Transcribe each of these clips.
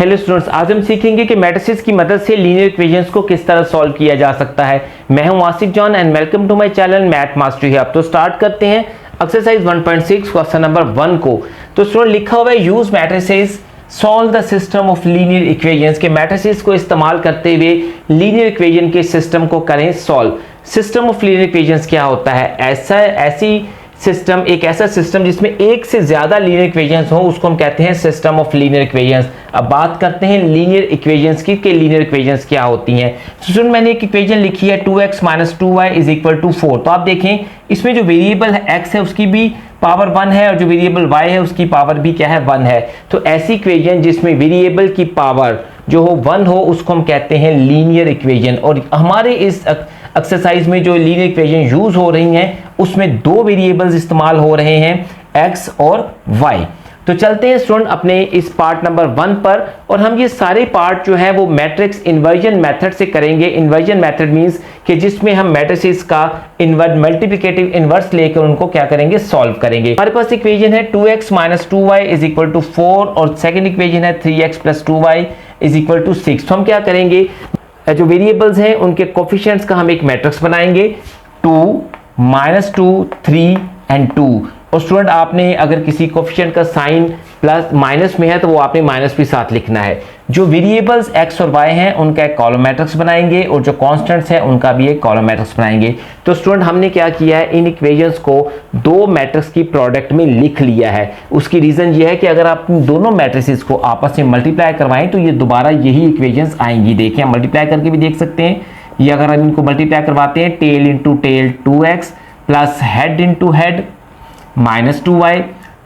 Hello students, आज हम सीखेंगे कि मैट्रिसेस की मदद से लीनियर इक्वेशंस को किस तरह सॉल्व किया जा सकता है। मैं हूं Asif John and welcome to my channel math mastery hub. तो स्टार्ट करते हैं एक्सरसाइज 1.6 क्वेश्चन नंबर 1 को। तो स्टूडेंट लिखा हुआ है use matrices solve the system of linear equations के मैट्रिसेस को इस्तेमाल करते हुए लीनियर इक्वेशन के सिस्टम को करें solve. System of linear equations क्या होता है? ऐसी सिस्टम, एक ऐसा सिस्टम जिसमें एक से ज्यादा लीनियर इक्वेशंस हो उसको हम कहते हैं सिस्टम ऑफ लीनियर इक्वेशंस। अब बात करते हैं लीनियर इक्वेशंस की कि लीनियर इक्वेशंस क्या होती हैं। तो मैंने एक इक्वेशन लिखी है 2x - 2y = 4। तो आप देखें इसमें जो वेरिएबल x है उसकी भी पावर 1 है और जो वेरिएबल y है उसकी पावर भी क्या है 1 है। तो ऐसी इक्वेशन जिसमें वेरिएबल की पावर जो हो 1 हो उसको हम कहते हैं लीनियर इक्वेशन। और हमारे इस एक्सरसाइज में जो लीनियर इक्वेशन यूज हो रही हैं उसमें दो वेरिएबल्स इस्तेमाल हो रहे हैं x और y। तो चलते हैं स्टूडेंट अपने इस पार्ट नंबर 1 पर, और हम ये सारे पार्ट जो है वो मैट्रिक्स इन्वर्जन मेथड से करेंगे। इन्वर्जन मेथड मींस कि जिसमें हम मैट्रिसेस का मल्टीप्लिकेटिव इनवर्स लेकर उनको क्या करेंगे, सॉल्व करेंगे। हमारे पास इक्वेशन है 2x - 2y = 4 और सेकंड इक्वेशन है 3x + 2y = 6। तो हम क्या करेंगे, जो वेरिएबल्स हैं उनके कोफिशिएंट्स का हम एक मैट्रिक्स बनाएंगे 2 - 2 3 एंड 2। और स्टूडेंट आपने अगर किसी कोफिशिएंट का साइन प्लस माइनस में है तो वो आपने माइनस भी साथ लिखना है। जो वेरिएबल्स x और y हैं उनका एक कॉलम मैट्रिक्स बनाएंगे और जो कांस्टेंट्स हैं उनका भी एक कॉलम मैट्रिक्स बनाएंगे। तो स्टूडेंट हमने क्या किया है, इन इक्वेशंस को दो मैट्रिक्स की प्रोडक्ट में लिख लिया है। उसकी रीजन ये है कि अगर आप दोनों मैट्रिसेस को आपस में मल्टीप्लाई करवाएं तो ये दोबारा यही इक्वेशंस आएंगी। देखिए हम मल्टीप्लाई करके भी देख सकते हैं। ये अगर हम इनको मल्टीप्लाई करवाते हैं tail into tail 2x plus head into head -2y,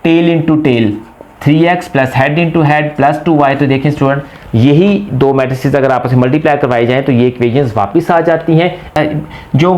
tail into tail 3x plus head into head plus 2y। तो देखें स्टूडेंट यही दो मैट्रिसेस अगर आपस में मल्टीप्लाई करवाई जाए तो ये इक्वेशंस वापस आ जाती हैं। जो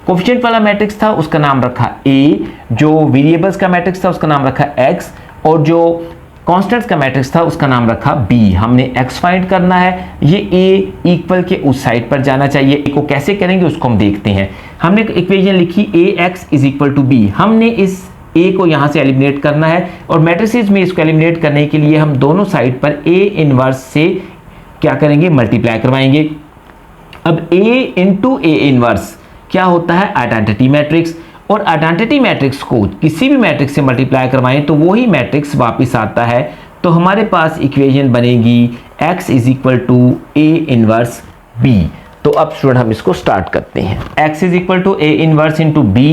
कोफिशिएंट वाला मैट्रिक्स था उसका नाम रखा a, जो वेरिएबल्स का मैट्रिक्स था उसका नाम रखा x, और जो कांस्टेंट्स का मैट्रिक्स था उसका नाम रखा b। हमने x फाइंड करना है। ये a इक्वल के उस साइड पर जाना चाहिए। a को कैसे करेंगे उसको हम देखते हैं। हमने इक्वेशन लिखी ax = b। हमने इस a को यहाँ से एलिमिनेट करना है और मैट्रिसेस में इसको एलिमिनेट करने के लिए हम दोनों साइड पर a इनवर्स से क्या करेंगे, मल्टीप्लाई करवाएंगे। अब a इंटू a इनवर्स क्या होता है, आइडेंटिटी मैट्रिक्स। और आइडेंटिटी मैट्रिक्स को किसी भी मैट्रिक्स से मल्टीप्लाई करवाएं तो वही मैट्रिक्स वापस आता है। तो हमारे पास इक्वेशन बनेगी x = a इनवर्स b। तो अब स्टूडेंट हम इसको स्टार्ट करते हैं। x = a inverse into b।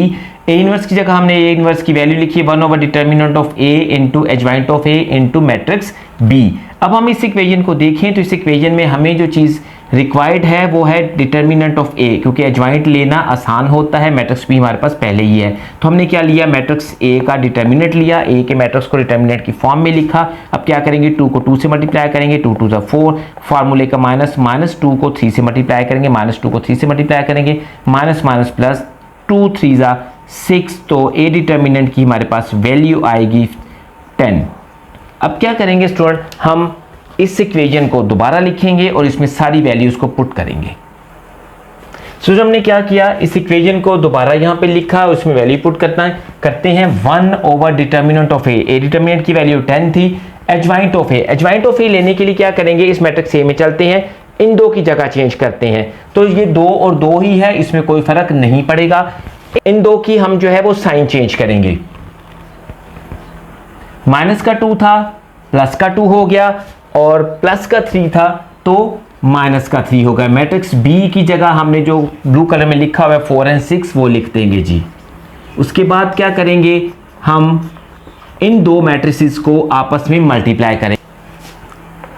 a inverse की जगह हमने a इनवर्स की वैल्यू लिखी है determinant of a into adjoint of a into matrix b। अब हम इस इक्वेशन को देखें तो इस इक्वेशन में हमें जो चीज़ रिक्वायर्ड है वो है डिटर्मिनेंट ऑफ a, क्योंकि एडजॉइंट लेना आसान होता है। मैट्रिक्स b हमारे पास पहले ही है तो हमने क्या लिया, मैट्रिक्स a का डिटर्मिनेंट लिया, a के मैट्रिक्स को डिटर्मिनेंट की फॉर्म में लिखा। अब क्या करेंगे, 2 को 2 से मल्टीप्लाई करेंगे, 2 2 4, फार्मूले का -2 को 3 से मल्टीप्लाई करेंगे, -2 को 3 से मल्टीप्लाई करेंगे, माइनस प्लस 2 3 6। तो a डिटर्मिनेंट की हमारे पास वैल्यू आएगी 10। अब क्या करेंगे स्टूडेंट, हम इस इक्वेशन को दोबारा लिखेंगे और इसमें सारी वैल्यूज को पुट करेंगे। सो हमने क्या किया, इस इक्वेशन को दोबारा यहाँ पे लिखा, उसमें वैल्यू पुट करते हैं 1/डिटर्मिनेंट ऑफ a। डिटर्मिनेंट की वैल्यू 10 थी। एडजॉइंट ऑफ a लेने के लिए क्या करेंगे, इस मैट्रिक्स a में चलते हैं, इन दो की जगह चेंज करते हैं। तो ये 2 और 2 ही है, इसमें कोई फर्क नहीं पड़ेगा। इन दो की हम जो है वो साइन चेंज करेंगे। माइनस का 2 था, प्लस का 2 हो गया, और प्लस का 3 था तो माइनस का 3 होगा। मैट्रिक्स b की जगह हमने जो ब्लू कलर में लिखा हुआ है 4 और 6 वो लिख देंगे जी। उसके बाद क्या करेंगे, हम इन दो मैट्रिसेस को आपस में मल्टीप्लाई करेंगे।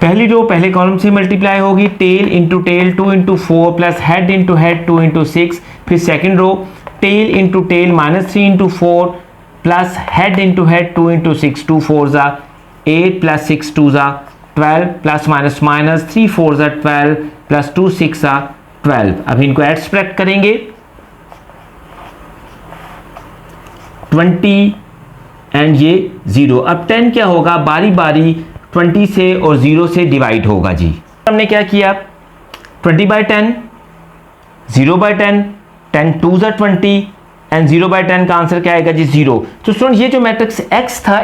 पहली रो पहले कॉलम से मल्टीप्लाई होगी, tail into tail 2 × 4 plus head into head 2 × 6। फिर second row tail into tail -3 × 4 plus head into head 2 × 6, 2 4 8 plus 6 2 12 plus minus 3 4 12 plus 2 6 12। अब इनको ऐड सब्ट्रैक्ट करेंगे 20 एंड ये 0। अब 10 क्या होगा, बारी बारी 20 से और 0 से डिवाइड होगा जी। हमने क्या किया, 20/10 0/10 10 2 20 एंड 0/10 का आंसर क्या आएगा जी 0। तो स्टूडेंट ये जो मैट्रिक्स x था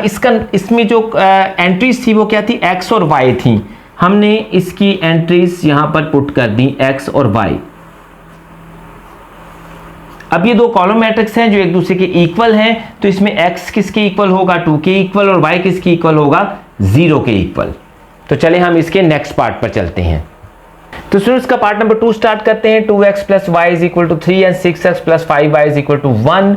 इसमें जो एंट्रीज थी वो क्या थी, x और y थी। हमने इसकी एंट्रीज यहां पर पुट कर दी x और y। अब ये दो कॉलम मैट्रिक्स हैं जो एक दूसरे के इक्वल हैं, तो इसमें x किसके इक्वल होगा 2 के इक्वल और y किसके इक्वल होगा 0 के इक्वल। तो चले हम इसके नेक्स्ट पार्ट पर चलते हैं। तो स्टूडेंट्स का पार्ट नंबर 2 स्टार्ट करते हैं। 2x plus Y is equal to 3 and 6x plus 5y is equal to 1।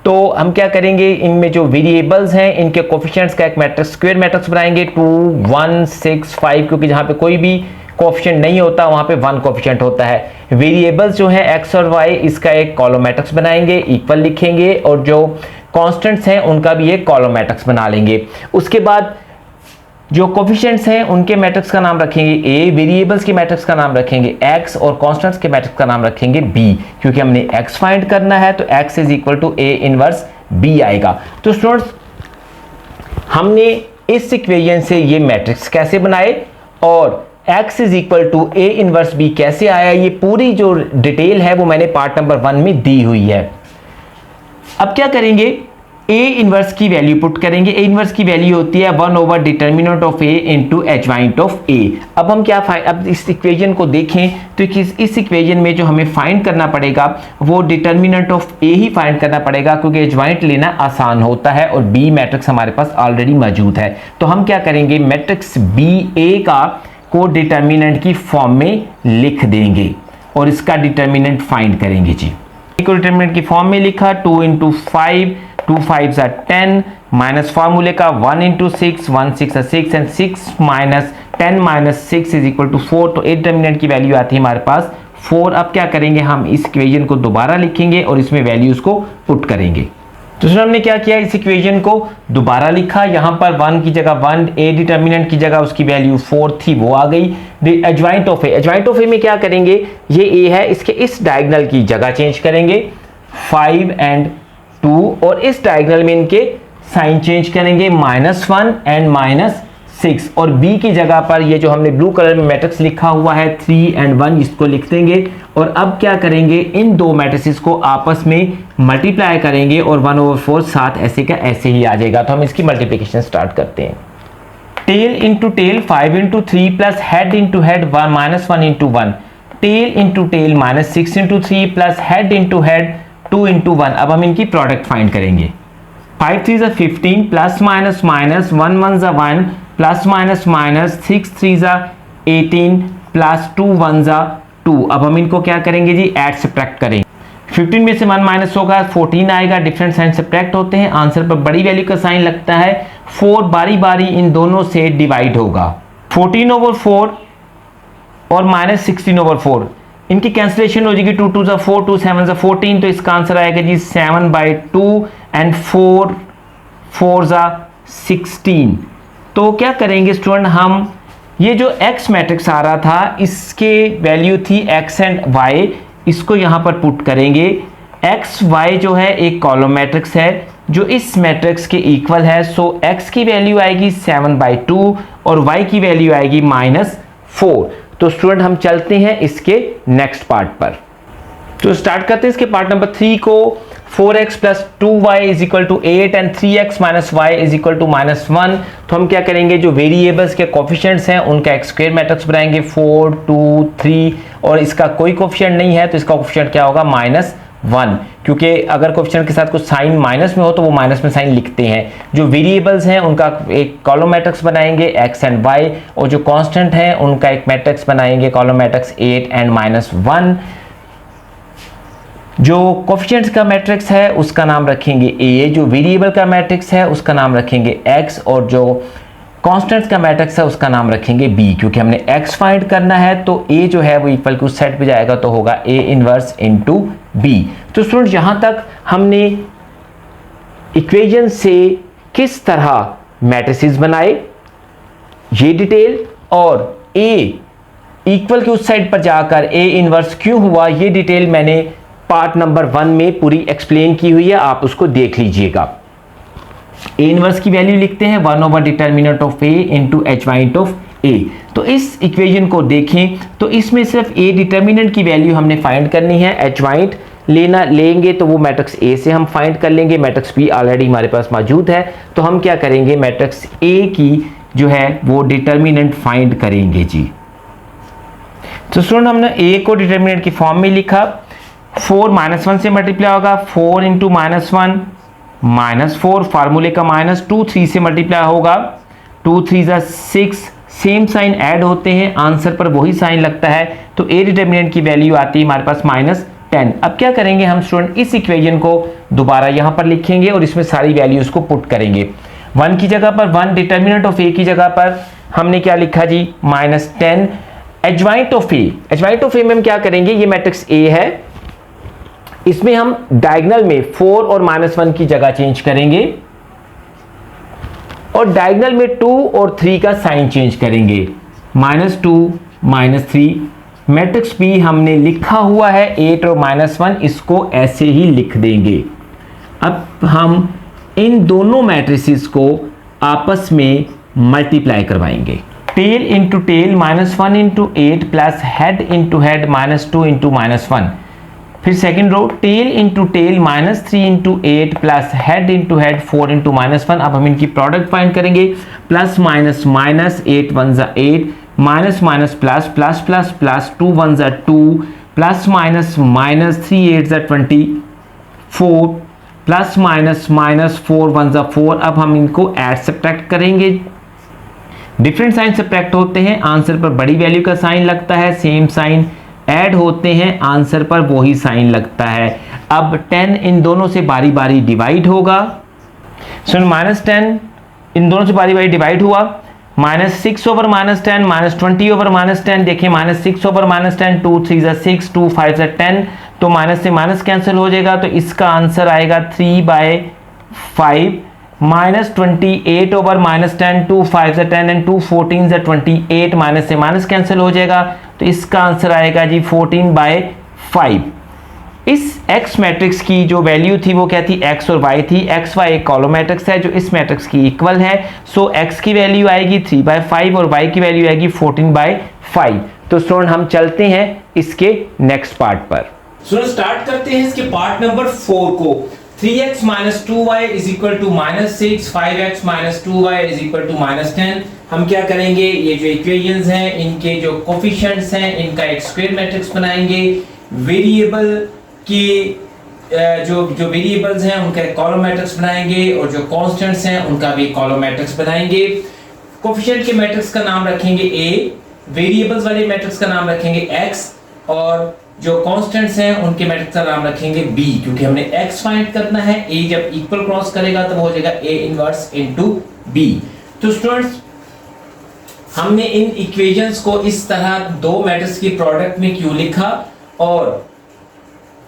तो हम क्या करेंगे, इनमें जो वेरिएबल्स हैं इनके कोफिशिएंट्स का एक मैट्रिक्स स्क्वायर मैट्रिक्स बनाएंगे 2 1 6 5, क्योंकि जहां पे कोई भी कोफिशिएंट नहीं होता वहां पे 1 कोफिशिएंट होता है। वेरिएबल्स जो है x और y, इसका एक कॉलम मैट्रिक्स बनाएंगे, इक्वल लिखेंगे, और जो कांस्टेंट्स हैं उनका भी एक कॉलम मैट्रिक्स बना लेंगे। उसके बाद जो कोफिशिएंट्स हैं उनके मैट्रिक्स का नाम रखेंगे a, वेरिएबल्स के मैट्रिक्स का नाम रखेंगे x, और कांस्टेंट्स के मैट्रिक्स का नाम रखेंगे b, क्योंकि हमने x फाइंड करना है तो x is equal to a inverse b आएगा। तो स्टूडेंट्स हमने इस इक्वेशन से ये मैट्रिक्स कैसे बनाए और x is equal to a inverse b कैसे आया, ये पूरी जो डिटेल है वो मैंने पार्ट नंबर 1 में दी हुई है। अब क्या करेंगे, a इनवर्स की वैल्यू पुट करेंगे। a इनवर्स की वैल्यू होती है 1 over determinant of a into adjoint of a। अब हम क्या अब इस इक्वेशन को देखें तो इस इक्वेशन में जो हमें फाइंड करना पड़ेगा वो determinant of a he find करना पड़ेगा, क्योंकि एडजॉइंट लेना आसान होता है और b मैट्रिक्स हमारे पास ऑलरेडी मौजूद है। तो हम क्या करेंगे, मैट्रिक्स b a का को डिटर्मिनेंट की फॉर्म में लिख देंगे और इसका डिटर्मिनेंट फाइंड करेंगे जी। को डिटर्मिनेंट की फॉर्म में लिखा 2 इंटू 5, 2 5 10 माइनस फार्मूले का 1 into 6, 1 6 6 and 6 minus 10 minus 6 is equal to 4। तो ए डिटर्मिनेंट की वैल्यू आती है हमारे पास 4। अब क्या करेंगे, हम इस इक्वेशन को दोबारा लिखेंगे और इसमें वैल्यूज को पुट करेंगे। तो सर हमने क्या किया, इस इक्वेशन को दोबारा लिखा, यहाँ पर 1 की जगह 1, ए डिटर्मिनेंट की जगह उसकी वैल्यू 4 थी वो आ गई। Adjoint of A, adjoint of A में क्या करेंगे, ये ए है, इसके इस डायगोनल की जगह चेंज करेंगे 5 एंड 2, और इस डायगोनल में इनके साइन चेंज करेंगे -1 एंड -6, और b की जगह पर ये जो हमने ब्लू कलर में मैट्रिक्स लिखा हुआ है 3 एंड 1 इसको लिख देंगे। और अब क्या करेंगे, इन दो मैट्रिसेस को आपस में मल्टीप्लाई करेंगे और 1/4 साथ ऐसे का ऐसे ही आ जाएगा। तो हम इसकी मल्टीप्लिकेशन स्टार्ट करते हैं। Tail into tail 5 into 3 plus head into head -1 into 1, tail into tail -6 into 3 plus head into head 2 into 1। अब हम इनकी प्रोडक्ट फाइंड करेंगे। 5 3 15 plus minus minus 1 1 1 plus minus minus 6 3 18 plus 2 1 2। अब हम इनको क्या करेंगे जी, ऐड सब्ट्रैक्ट करेंगे। 15 में से 1 माइनस होगा 14 आएगा, डिफरेंट साइन सब्ट्रैक्ट होते हैं, आंसर पर बड़ी वैल्यू का साइन लगता है। 4 बारी बारी इन दोनों से डिवाइड होगा, 14/4 और -16/4 इनकी कैंसिलेशन हो जाएगी, 2 2 4 2 7 14। तो इसका आंसर आएगा जी 7/2 एंड 4 4 16। तो क्या करेंगे स्टूडेंट, हम ये जो x मैट्रिक्स आ रहा था इसके वैल्यू थी x एंड y, इसको यहां पर पुट करेंगे। x y जो है एक कॉलम मैट्रिक्स है जो इस मैट्रिक्स के इक्वल है। सो x की वैल्यू आएगी 7/2 और y की वैल्यू आएगी -4। तो स्टूडेंट हम चलते हैं इसके नेक्स्ट पार्ट पर। तो स्टार्ट करते हैं इसके पार्ट नंबर 3 को। 4x plus 2y is equal to 8 and 3x minus y is equal to -1। तो हम क्या करेंगे, जो वेरिएबल्स के कोफिशिएंट्स हैं उनका एक स्क्वायर मैट्रिक्स बनाएंगे 4 2 3, और इसका कोई कोफिशिएंट नहीं है तो इसका कोफिशिएंट क्या होगा -1, क्योंकि अगर कोफिशिएंट के साथ कुछ साइन माइनस में हो तो वो माइनस में साइन लिखते हैं। जो वेरिएबल्स हैं उनका एक कॉलम मैट्रिक्स बनाएंगे x एंड y, और जो कांस्टेंट हैं उनका एक मैट्रिक्स बनाएंगे कॉलम मैट्रिक्स 8 एंड -1। जो कोफिशिएंट्स का मैट्रिक्स है उसका नाम रखेंगे a, जो वेरिएबल का मैट्रिक्स है उसका नाम रखेंगे x, और जो कांस्टेंट्स का मैट्रिक्स है उसका नाम रखेंगे b, क्योंकि हमने x फाइंड करना है। तो a जो है वो इक्वल टू सेट पे जाएगा तो होगा a इनवर्स इनटू b। तो स्टूडेंट यहां तक हमने इक्वेशन से किस तरह मैट्रिसेस बनाए ये डिटेल, और a इक्वल के उस साइड पर जाकर a इनवर्स क्यों हुआ ये डिटेल मैंने पार्ट नंबर 1 में पूरी एक्सप्लेन की हुई है, आप उसको देख लीजिएगा। ए इनवर्स की वैल्यू लिखते हैं 1 over determinant of A into adjoint of A. तो इस इक्वेशन को देखें तो इसमें सिर्फ ए डिटर्मिनेंट की वैल्यू हमने फाइंड करनी है, एडजॉइंट लेंगे तो वो मैट्रिक्स ए से हम फाइंड कर लेंगे, मैट्रिक्स बी ऑलरेडी हमारे पास मौजूद है। तो हम क्या करेंगे, मैट्रिक्स ए की जो है वो डिटर्मिनेंट फाइंड करेंगे जी। तो स्टूडेंट हमने ए को डिटर्मिनेंट की फॉर्म में लिखा, 4 -1 से मल्टीप्लाई होगा, 4 इंटू -1 -4, फार्मूले का -2, 3 से मल्टीप्लाई होगा, 2 3 6, सेम साइन ऐड होते हैं, आंसर पर वही साइन लगता है, तो ए डिटर्मिनेंट की वैल्यू आती है हमारे पास -10। अब क्या करेंगे हम स्टूडेंट, इस इक्वेशन को दोबारा यहां पर लिखेंगे और इसमें सारी वैल्यूज को पुट करेंगे। 1 की जगह पर 1, डिटर्मिनेंट ऑफ ए की जगह पर हमने क्या लिखा जी, -10। एडजॉइंट ऑफ ए में हम क्या करेंगे, ये मैट्रिक्स ए है, इसमें हम डायगोनल में 4 और -1 की जगह चेंज करेंगे और डायगोनल में 2 और 3 का साइन चेंज करेंगे, -2 -3। मैट्रिक्स बी हमने लिखा हुआ है 8 और -1, इसको ऐसे ही लिख देंगे। अब हम इन दोनों मैट्रिसेस को आपस में मल्टीप्लाई करवाएंगे। Tail into tail -1 into 8 plus head into head -2 into -1। फिर second row, tail into tail -3 into 8 plus head into head 4 into -1। अब हम इनकी प्रोडक्ट फाइंड करेंगे, प्लस माइनस माइनस, 8 1 ज़ा 8, minus minus plus, plus plus plus, 2 1 ज़ा 2, plus minus minus, 3 8 ज़ा 24, plus minus minus, 4 1 ज़ा 4। अब हम इनको ऐड सब्ट्रैक्ट करेंगे, डिफरेंट साइन सब्ट्रैक्ट होते हैं, आंसर पर बड़ी वैल्यू का साइन लगता है, सेम साइन ऐड होते हैं, आंसर पर वही साइन लगता है। अब 10 इन दोनों से बारी बारी डिवाइड होगा, सो -10 इन दोनों से बारी बारी डिवाइड हुआ, -6 ओवर -10, -20 ओवर -10। देखिए -6 ओवर -10, 2 3 ज़ा 6, 2 5 ज़ा 10, तो माइनस से माइनस कैंसिल हो जाएगा, तो इसका आंसर आएगा 3/5। -28 ओवर -10, 2 5 ज़ा 10 एंड 2 14 ज़ा 28, माइनस से माइनस कैंसिल हो जाएगा, तो इसका आंसर आएगा जी 14/5। इस x मैट्रिक्स की जो वैल्यू थी वो क्या थी, x और y थी। x y एक कॉलम मैट्रिक्स है जो इस मैट्रिक्स की इक्वल है, सो x की वैल्यू आएगी 3/5 और y की वैल्यू आएगी 14/5। तो स्टूडेंट हम चलते हैं इसके नेक्स्ट पार्ट पर। स्टूडेंट स्टार्ट करते हैं इसके पार्ट नंबर 4 को। 3x - 2y = -6, 5x - 2y = -10। हम क्या करेंगे, ये जो इक्वेशंस हैं इनके जो कोफिशिएंट्स हैं इनका एक स्क्वायर मैट्रिक्स बनाएंगे, वेरिएबल की जो वेरिएबल्स हैं उनका एक कॉलम मैट्रिक्स बनाएंगे और जो कांस्टेंट्स हैं उनका भी कॉलम मैट्रिक्स बनाएंगे। कोफिशिएंट के मैट्रिक्स का नाम रखेंगे a, वेरिएबल्स वाले मैट्रिक्स का नाम रखेंगे x और जो कांस्टेंट्स हैं उनके मैट्रिक्स का नाम रखेंगे b, क्योंकि हमने x फाइंड करना है। a जब इक्वल क्रॉस करेगा तब हो जाएगा a इनवर्स इनटू b। तो स्टूडेंट्स हमने इन इक्वेशंस को इस तरह दो मैट्रिक्स की प्रोडक्ट में क्यों लिखा और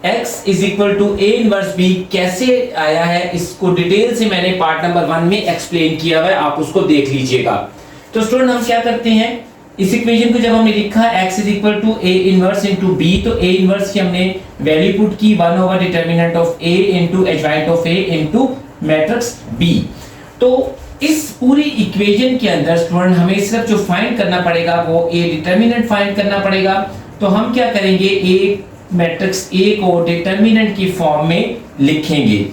x = a इनवर्स b कैसे आया है, इसको डिटेल से मैंने पार्ट नंबर 1 में एक्सप्लेन किया हुआ है, आप उसको देख लीजिएगा। तो स्टूडेंट हम क्या करते हैं, इस इक्वेशन को जब हमने लिखा x = a inverse into b, तो a इनवर्स की हमने वैल्यू पुट की 1 over determinant of a into adjoint of a into matrix b। तो इस पूरी इक्वेशन के अंदर स्टूडेंट हमें सिर्फ जो फाइंड करना पड़ेगा वो a डिटर्मिनेंट फाइंड करना पड़ेगा। तो हम क्या करेंगे, a मैट्रिक्स a को डिटर्मिनेंट की फॉर्म में लिखेंगे।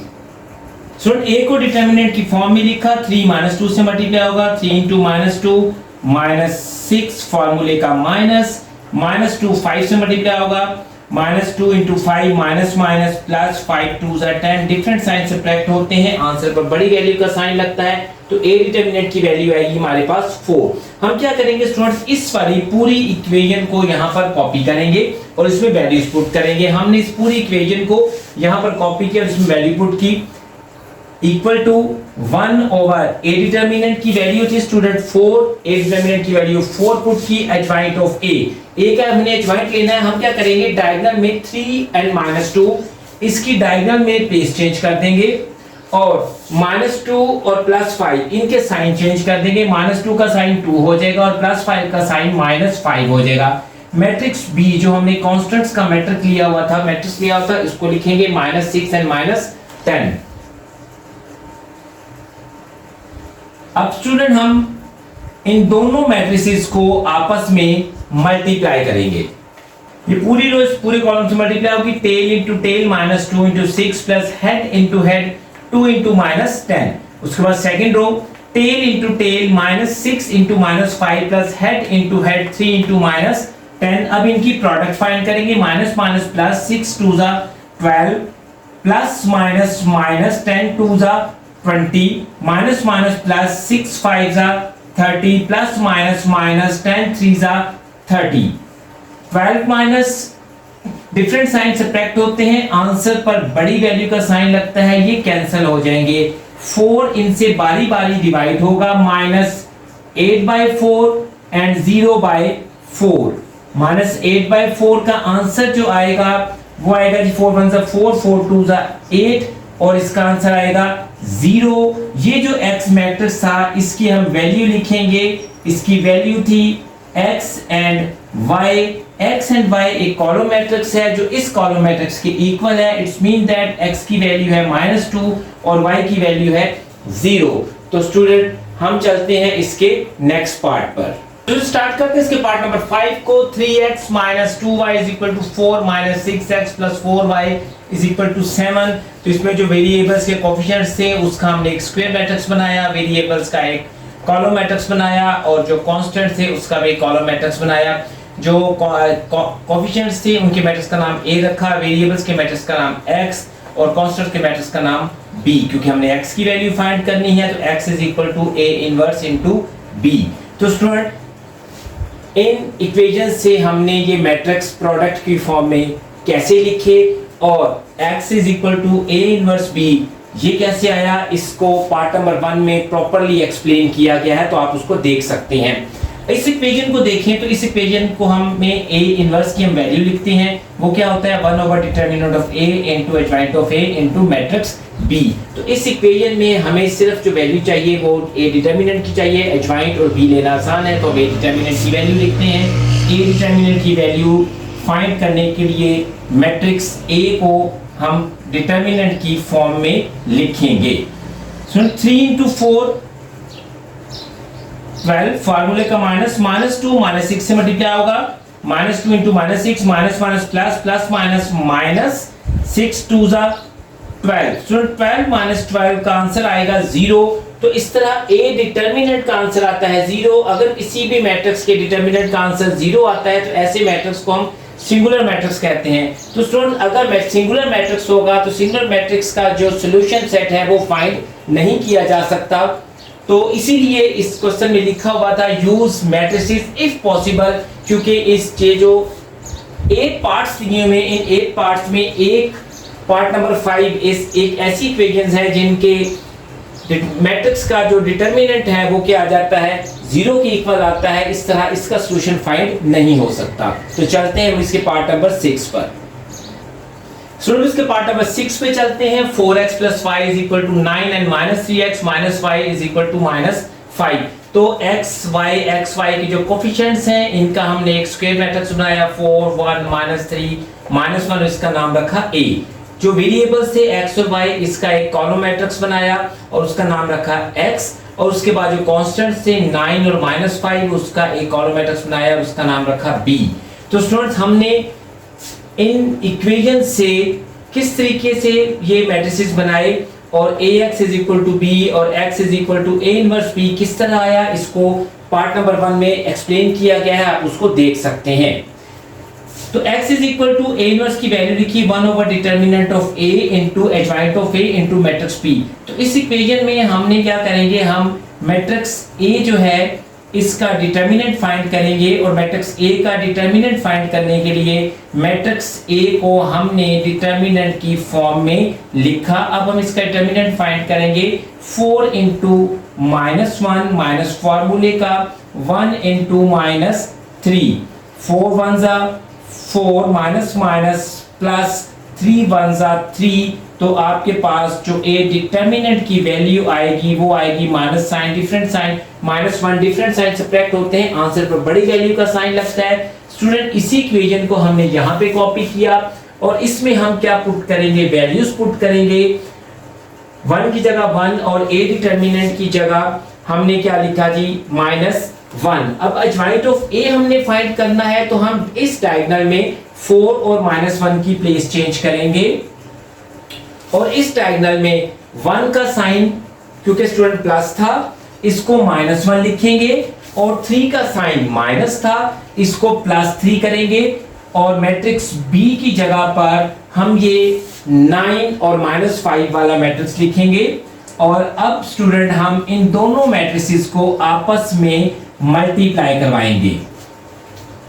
स्टूडेंट a को डिटर्मिनेंट की फॉर्म में लिखा, 3 - 2 से मल्टीप्लाई होगा, 3 इंटू -2 -6, फार्मूले का -2 5 से मल्टीप्लाई होगा, -2 इंटू 5 माइनस माइनस प्लस 5 2 ज़ा 10, डिफरेंट साइन सब्ट्रैक्ट होते हैं, आंसर पर बड़ी वैल्यू का साइन लगता है, तो a डिटर्मिनेंट की वैल्यू आएगी हमारे पास 4। हम क्या करेंगे स्टूडेंट्स, इस वाली पूरी इक्वेशन को यहाँ पर कॉपी करेंगे और इसमें वैल्यूज पुट करेंगे। हमने इस पूरी इक्वेशन को यहाँ पर कॉपी किया और इसमें वैल्यू पुट की, equal to 1 over a determinant की वैल्यू थी स्टूडेंट 4, a डिटर्मिनेंट की वैल्यू 4 पुट की, एडजॉइंट ऑफ a का हमने एडजॉइंट लेना है। हम क्या करेंगे, डायगोनल में 3 एंड -2 इसकी डायगोनल में प्लेस चेंज कर देंगे और -2 और +5 इनके साइन चेंज कर देंगे, -2 का साइन 2 हो जाएगा और +5 का साइन -5 हो जाएगा। मैट्रिक्स b जो हमने कांस्टेंट्स का मैट्रिक्स लिया हुआ था इसको लिखेंगे -6 एंड -10। अब स्टूडेंट हम इन दोनों मैट्रिसेस को आपस में मल्टीप्लाई करेंगे। ये पूरी रो इस पूरे कॉलम से मल्टीप्लाई होगी, tail into tail -2 into 6 plus head into head 2 into -10। उसके बाद second row tail into tail -6 into -5 plus head into head 3 into -10। अब इनकी प्रोडक्ट फाइंड करेंगे, माइनस माइनस प्लस 6 2 जा 12 प्लस माइनस माइनस 10 2 जा 20 माइनस माइनस प्लस 6 5 जा 30 plus minus minus 10 3 जा 30। 12 minus different sign subtract होते हैं, आंसर पर बड़ी वैल्यू का साइन लगता है, ये कैंसिल हो जाएंगे। 4 इनसे बारी बारी डिवाइड होगा, -8/4 एंड 0/4। -8/4 का आंसर जो आएगा वो आएगा जी 4 1 4 4 2 8 और इसका आंसर आएगा 0। ये जो x मैट्रिक्स था इसकी हम वैल्यू लिखेंगे, इसकी वैल्यू थी x and y। x and y एक कॉलम मैट्रिक्स है जो इस कॉलम मैट्रिक्स के इक्वल है। इट्स मीन दैट x की वैल्यू है -2 और y की वैल्यू है 0। तो स्टूडेंट हम चलते हैं इसके नेक्स्ट पार्ट पर। तो स्टार्ट करते हैं इसके पार्ट नंबर 5 को। 3x - 2y = 4 - 6x + 4y = 7। तो इसमें जो वेरिएबल्स के कोएफिशिएंट्स थे उसका हमने एक स्क्वायर मैट्रिक्स बनाया, वेरिएबल्स का एक कॉलम मैट्रिक्स बनाया और जो कांस्टेंट थे उसका भी कॉलम मैट्रिक्स बनाया। जो कोएफिशिएंट्स थे उनके मैट्रिक्स का नाम a रखा, वेरिएबल्स के मैट्रिक्स का नाम x और कांस्टेंट के मैट्रिक्स का नाम b, क्योंकि हमने x की वैल्यू फाइंड करनी है तो x = a इनवर्स * b। तो स्टूडेंट इन इक्वेशन से हमने ये मैट्रिक्स प्रोडक्ट की फॉर्म में कैसे लिखे और x = a इनवर्स b ये कैसे आया, इसको पार्ट नंबर 1 में प्रॉपर्ली एक्सप्लेन किया गया है, तो आप उसको देख सकते हैं। इस इक्वेशन को देखें तो इस इक्वेशन को हमें a इनवर्स की हम वैल्यू लिखते हैं, वो क्या होता है determinant of a into adjoint of a into matrix b। तो इस इक्वेशन में हमें सिर्फ जो वैल्यू चाहिए वो a डिटरमिनेंट की चाहिए, एडजॉइंट और b लेना आसान है, तो हम a डिटरमिनेंट की वैल्यू लिखते हैं। a डिटरमिनेंट की वैल्यू फाइंड करने के लिए मैट्रिक्स a को हम डिटरमिनेंट की फॉर्म में लिखेंगे। सो 3 * 4 12 फार्मूले का -2 -6 से मल्टीप्लाई होगा, -2 * -6 माइनस प्लस प्लस माइनस -6 2 जा 12। सो 12 - 12 का आंसर आएगा 0। तो इस तरह a डिटरमिनेंट का आंसर आता है 0। अगर किसी भी मैट्रिक्स के डिटरमिनेंट का आंसर 0 आता है तो ऐसे मैट्रिक्स को हम सिंगुलर मैट्रिक्स कहते हैं। तो स्टूडेंट अगर सिंगुलर मैट्रिक्स होगा तो सिंगुलर मैट्रिक्स का जो सॉल्यूशन सेट है वो फाइंड नहीं किया जा सकता, तो इसीलिए इस क्वेश्चन में लिखा हुआ था यूज मैट्रिसेस इफ पॉसिबल, क्योंकि इस जो 8 पार्ट्स दिए हुए इन 8 पार्ट्स में एक पार्ट नंबर 5 इस एक ऐसी इक्वेशंस है जिनके मैट्रिक्स का जो डिटरमिनेंट है वो क्या आ जाता है 0 के इक्वल आता है। इस तरह इसका सॉल्यूशन फाइंड नहीं हो सकता। तो चलते हैं इसके पार्ट नंबर 6 पर। स्टूडेंट इसके पार्ट नंबर 6 पे चलते हैं। 4x + y = 9 and -3x - y = -5। तो x y के जो कोएफिशिएंट्स हैं इनका हमने एक स्क्वायर मैट्रिक्स बनाया 4 1 -3 -1, इसका नाम रखा a। जो वेरिएबल्स थे x और y इसका एक कॉलम मैट्रिक्स बनाया और उसका नाम रखा x, और उसके बाद जो कांस्टेंट्स थे 9 और -5 उसका एक कॉलम मैट्रिक्स बनाया और उसका नाम रखा b। तो स्टूडेंट्स हमने इन इक्वेशन से किस तरीके से ये मैट्रिसेस बनाए और ax = b और x = a इनवर्स b किस तरह आया, इसको पार्ट नंबर 1 में एक्सप्लेन किया गया है, आप उसको देख सकते हैं। तो x = a इनवर्स की वैल्यू लिखी determinant of a into adjoint of a into matrix p। तो इस इक्वेशन में हमने क्या करेंगे, हम मैट्रिक्स a जो है इसका डिटरमिनेंट फाइंड करेंगे और मैट्रिक्स A का डिटरमिनेंट फाइंड करने के लिए मैट्रिक्स A को हमने डिटरमिनेंट की फॉर्म में लिखा। अब हम इसका डिटरमिनेंट फाइंड करेंगे 4 * -1 माइनस फार्मूले का 1 * -3 4 1 4 माइनस प्लस 3 1 3। तो आपके पास जो a डिटरमिनेंट की वैल्यू आएगी वो आएगी minus sign, different sign, -1 different sign subtract होते हैं, आंसर पर बड़ी वैल्यू का साइन लगता है। स्टूडेंट इसी इक्वेशन को हमने यहाँ पे कॉपी किया और इसमें हम क्या पुट करेंगे, वैल्यूज पुट करेंगे। 1 की जगह 1 और a डिटरमिनेंट की जगह हमने क्या लिखा जी -1। अब एडजॉइंट ऑफ a हमने फाइंड करना है तो हम इस डायगोनल में 4 और -1 की प्लेस चेंज करेंगे और इस डायगोनल में 1 का साइन क्योंकि स्टूडेंट प्लस था इसको -1 लिखेंगे और 3 का साइन माइनस था, इसको +3 करेंगे और मैट्रिक्स B की जगह पर हम ये 9 और -5 वाला मैट्रिक्स लिखेंगे। और अब स्टूडेंट हम इन दोनों मैट्रिसेस को आपस में मल्टीप्लाई करवाएंगे।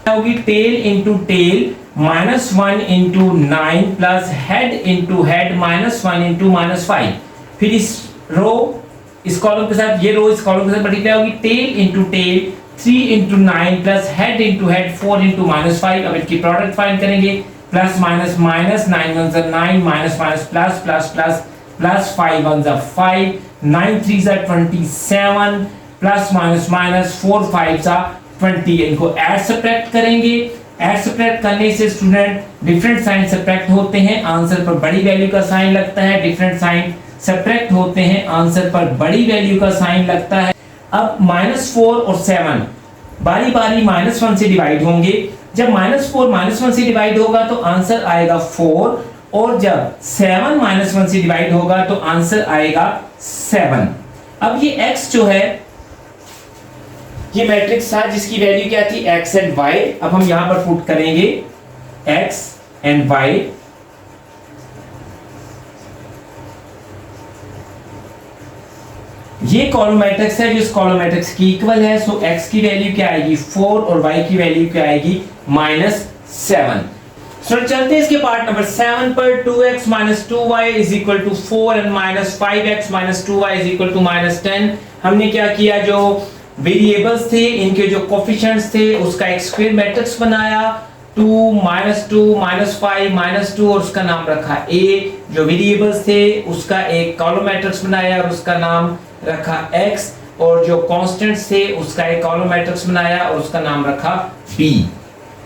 होगी tail into tail -1 into 9 plus head into head -1 into -5। फिर इस रो इस कॉलम के साथ, ये रो इस कॉलम के साथ मल्टीप्लाई होगी। Tail into tail 3 into 9 plus head into head 4 into -5। अब इसकी प्रोडक्ट फाइंड करेंगे। Plus minus minus 9 1 9 minus minus plus plus plus plus 5 1 5 9 3 27 plus minus minus 4 5 20। इनको ऐड सब्ट्रैक्ट करेंगे। ऐड सब्ट्रैक्ट करने से स्टूडेंट डिफरेंट साइन सब्ट्रैक्ट होते हैं, answer पर बड़ी वैल्यू का साइन लगता है। डिफरेंट साइन सब्ट्रैक्ट होते हैं, आंसर पर बड़ी वैल्यू का साइन लगता है। अब -4 और 7 बारी बारी -1 से डिवाइड होंगे। जब -4 -1 से डिवाइड होगा तो आंसर आएगा 4, और जब 7 -1 से डिवाइड होगा तो आंसर आएगा 7। अब ये x जो है, ये मैट्रिक्स था जिसकी वैल्यू क्या थी, x एंड y। अब हम यहां पर पुट करेंगे x एंड y। ये कॉलम मैट्रिक्स है जो इस कॉलम मैट्रिक्स की इक्वल है। सो x की वैल्यू क्या आएगी 4 और y की वैल्यू क्या आएगी -7। सो चलते हैं इसके पार्ट नंबर 7 पर। 2x - 2y = 4 and -5x - 2y = -10। हमने क्या किया, जो वेरिएबल्स थे इनके जो कोफिशिएंट्स थे उसका एक स्क्वायर मैट्रिक्स बनाया। 2 -2 -5 -2 और उसका नाम रखा a। जो वेरिएबल्स थे उसका एक कॉलम मैट्रिक्स बनाया और उसका नाम रखा x, और जो कांस्टेंट्स थे उसका एक कॉलम मैट्रिक्स बनाया और उसका नाम रखा b।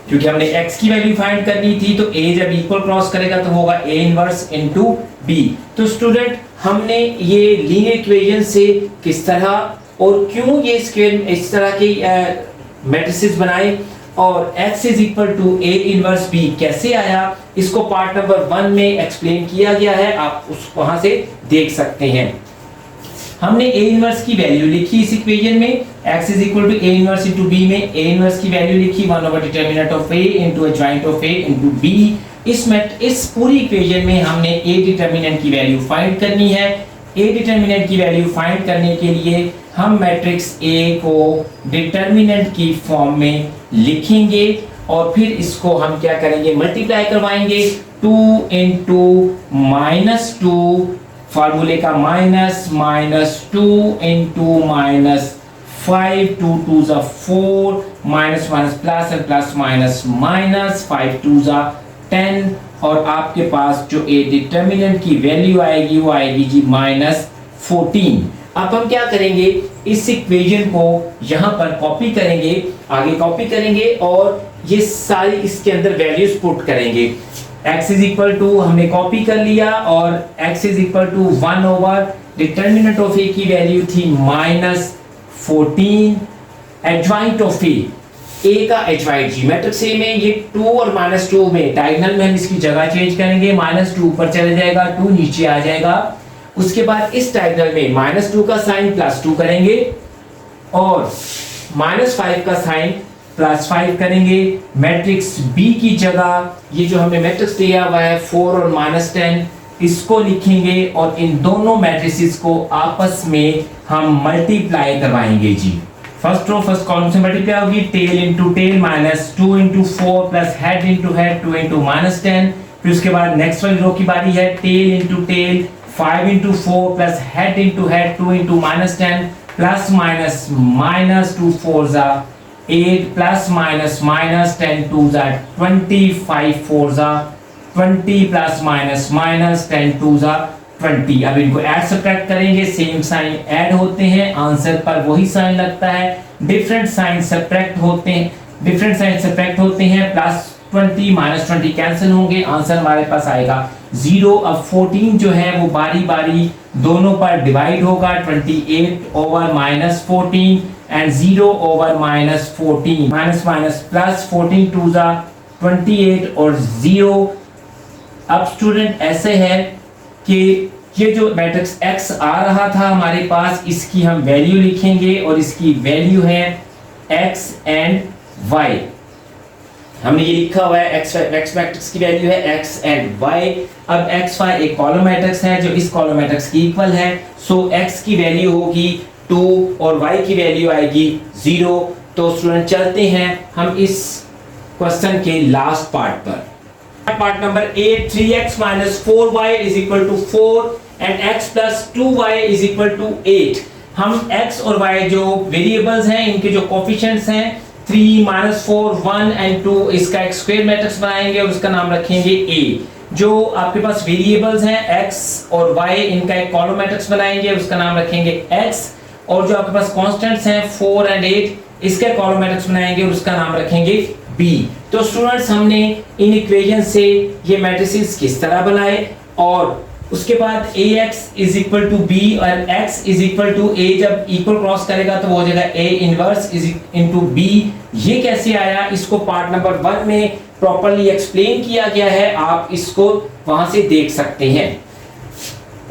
क्योंकि हमने x की वैल्यू फाइंड करनी थी तो a जब इक्वल क्रॉस करेगा तो होगा a इनवर्स इनटू b। तो स्टूडेंट हमने ये लीनियर इक्वेशन से किस तरह और क्यों ये स्क्वायर इस तरह के मैट्रिसेस बनाए और x = a इनवर्स b कैसे आया, इसको पार्ट नंबर 1 में एक्सप्लेन किया गया है, आप उस वहां से देख सकते हैं। हमने a इनवर्स की वैल्यू लिखी इस इक्वेशन में, x = a inverse into b में a इनवर्स की वैल्यू लिखी determinant of a into adjoint of a into b। इस पूरी इक्वेशन में हमने a डिटरमिनेंट की वैल्यू फाइंड करनी है। a डिटरमिनेंट की वैल्यू फाइंड करने के लिए हम मैट्रिक्स A को डिटरमिनेंट की फॉर्म में लिखेंगे और फिर इसको हम क्या करेंगे, मल्टीप्लाई करवाएंगे। 2 इंटू -2 फार्मूले का -2 into -5 2 2 4 minus minus plus and plus minus minus 5 2 10, और आपके पास जो ए डिटरमिनेंट की वैल्यू आएगी वो आएगी जी -14। अब हम क्या करेंगे, इस इक्वेशन को यहां पर कॉपी करेंगे, आगे कॉपी करेंगे और ये सारी इसके अंदर वैल्यूज पुट करेंगे। x हमने कॉपी कर लिया और x = 1 over determinant of a की वैल्यू थी -14, एडजॉइंट ऑफ a का एडजॉइंट जी मैट्रिक्स A में ये 2 और -2 में डायगोनल में हम इसकी जगह चेंज करेंगे। -2 ऊपर चले जाएगा, 2 नीचे आ जाएगा। उसके बाद इस डायगोनल में -2 का साइन +2 करेंगे और -5 का साइन +5 करेंगे। मैट्रिक्स B की जगह ये जो हमने मैट्रिक्स दिया हुआ है 4 और -10, इसको लिखेंगे और इन दोनों मैट्रिसेस को आपस में हम मल्टीप्लाई करवाएंगे जी। फर्स्ट रो फर्स्ट कॉलम से मल्टीप्लाई होगी, tail into tail -2 into 4 plus head into head 2 into -10। फिर उसके बाद नेक्स्ट वाली रो की बारी है, tail into tail 5 into 4 plus head into head 2 into -10 plus minus minus 2 4 8 plus minus minus 10 2 20 5 4 20 plus minus minus 10 2 20। अब इनको ऐड सब्ट्रैक्ट करेंगे, सेम साइन ऐड होते हैं, आंसर पर वही साइन लगता है। डिफरेंट साइन सब्ट्रैक्ट होते हैं, +20 -20 कैंसिल होंगे, आंसर हमारे पास आएगा 0। अब 14 जो है वो बारी बारी दोनों पर डिवाइड होगा, 28 over -14 and 0 over -14, minus minus plus 14 2 28 और 0। अब स्टूडेंट ऐसे है कि ये जो मैट्रिक्स x आ रहा था हमारे पास, इसकी हम वैल्यू लिखेंगे और इसकी वैल्यू है x एंड y। हमने ये लिखा हुआ है x मैट्रिक्स की वैल्यू है x एंड y। अब x y एक कॉलम मैट्रिक्स है जो इस कॉलम मैट्रिक्स की इक्वल है, सो x की वैल्यू होगी 2 और y की वैल्यू आएगी 0। तो स्टूडेंट चलते हैं हम इस क्वेश्चन के लास्ट पार्ट पर। Part number 8, 3x minus 4y is equal to 4 and x plus 2y is equal to 8। हम x और y जो वेरिएबल्स हैं, इनके जो कोफिशिएंट्स हैं 3, -4, 1 एंड 2, इसका एक स्क्वायर मैट्रिक्स बनाएंगे और उसका नाम रखेंगे A। जो आपके पास वेरिएबल्स हैं x और y, इनका एक कॉलम मैट्रिक्स बनाएंगे, उसका नाम रखेंगे x। और जो आपके पास कांस्टेंट्स हैं 4 एंड 8, इसका कॉलम मैट्रिक्स बनाएंगे और उसका नाम रखेंगे b। तो स्टूडेंट्स हमने इन इक्वेशन से ये मैट्रिसेस किस तरह बनाए, और उसके बाद ax is equal to b और x is equal to a जब इक्वल क्रॉस करेगा तो वो हो जाएगा a inverse is into b। ये कैसे आया, इसको पार्ट नंबर 1 में प्रॉपर्ली एक्सप्लेन किया गया है, आप इसको वहां से देख सकते हैं।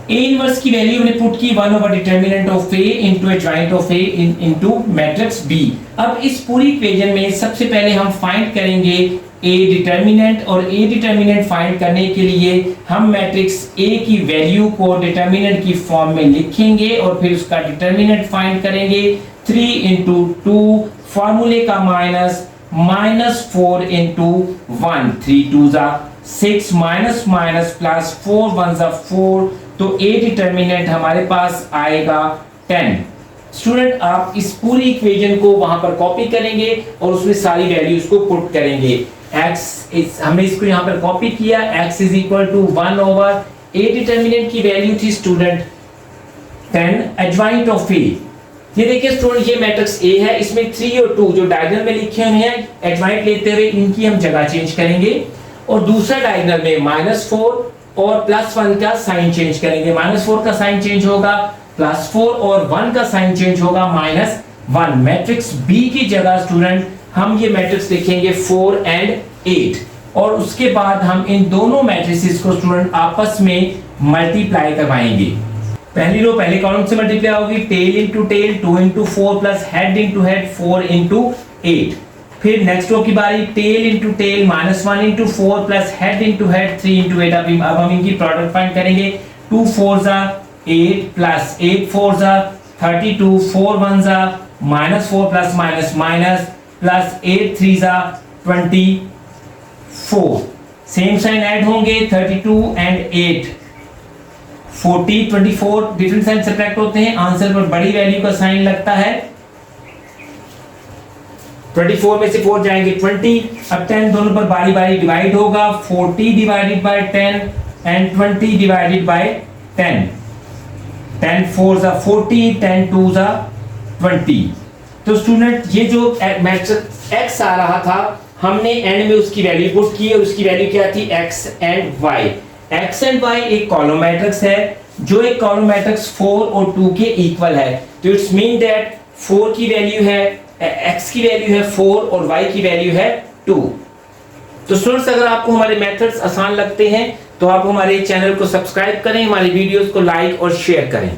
A इनवर्स की वैल्यू हमने पुट की 1 over determinant of A into adjoint of A into matrix B। अब इस पूरी इक्वेशन में सबसे पहले हम फाइंड करेंगे A डिटर्मिनेंट, और A डिटर्मिनेंट फाइंड करने के लिए हम मैट्रिक्स A की वैल्यू को डिटर्मिनेंट की फॉर्म में लिखेंगे और फिर उसका डिटर्मिनेंट फाइंड करेंगे। 3 इंटू 2 फार्मूले का -4 इंटू 1, 3 2 6 माइनस माइनस प्लस 4 1 4, तो A डिटर्मिनेंट हमारे पास आएगा 10। स्टूडेंट आप इस पूरी इक्वेशन को वहां पर कॉपी करेंगे और उसमें सारी वैल्यूज को पुट करेंगे। हमने इसको यहां पर कॉपी किया, x is equal to 1 over A determinant की वैल्यू थी स्टूडेंट 10 एडजॉइंट ऑफ A। ये देखिए स्टूडेंट, ये मैट्रिक्स A है, इसमें 3 और 2 जो डायगोनल में लिखे हुए हैं एडजॉइंट लेते हुए इनकी हम जगह चेंज करेंगे, और दूसरा डायगोनल में -4 और +1 का साइन चेंज करेंगे। -4 का साइन चेंज होगा +4 और 1 का साइन चेंज होगा -1। मैट्रिक्स B की जगह स्टूडेंट हम ये मैट्रिक्स लिखेंगे 4 एंड 8, और उसके बाद हम इन दोनों मैट्रिसेस को स्टूडेंट आपस में मल्टीप्लाई करवाएंगे। पहली रो पहले कॉलम से मल्टीप्लाई होगी, tail into tail 2 into 4 plus head into head 4 into 8। फिर नेक्स्ट रो की बारी, tail into tail -1 into 4 plus head into head 3 into 8। अब हम इनकी प्रोडक्ट फाइंड करेंगे। 2 4 8 plus 8 4 32, 4 1 -4 plus minus minus plus 8 3 24। Same sign add होंगे, 32 and 8 40 24, different sign subtract होते हैं, आंसर पर बड़ी वैल्यू का साइन लगता है। 24 में से 4 जाएंगे 20। अब 10 दोनों पर बारी बारी डिवाइड होगा, 40 divided by 10 and 20 divided by 10। 10 4 40, 10 2 20। तो स्टूडेंट ये जो मैट्रिक्स x आ रहा था, हमने एंड में उसकी वैल्यू पुट की और उसकी वैल्यू क्या थी, x and y। x and y एक कॉलम मैट्रिक्स है जो एक कॉलम मैट्रिक्स 4 और 2 के इक्वल है। तो इट्स मीन दैट 4 की वैल्यू है, x की वैल्यू है 4 और y की वैल्यू है 2। तो स्टूडेंट्स अगर आपको हमारे मेथड्स आसान लगते हैं तो आप हमारे चैनल को सब्सक्राइब करें, हमारी वीडियोस को लाइक और शेयर करें।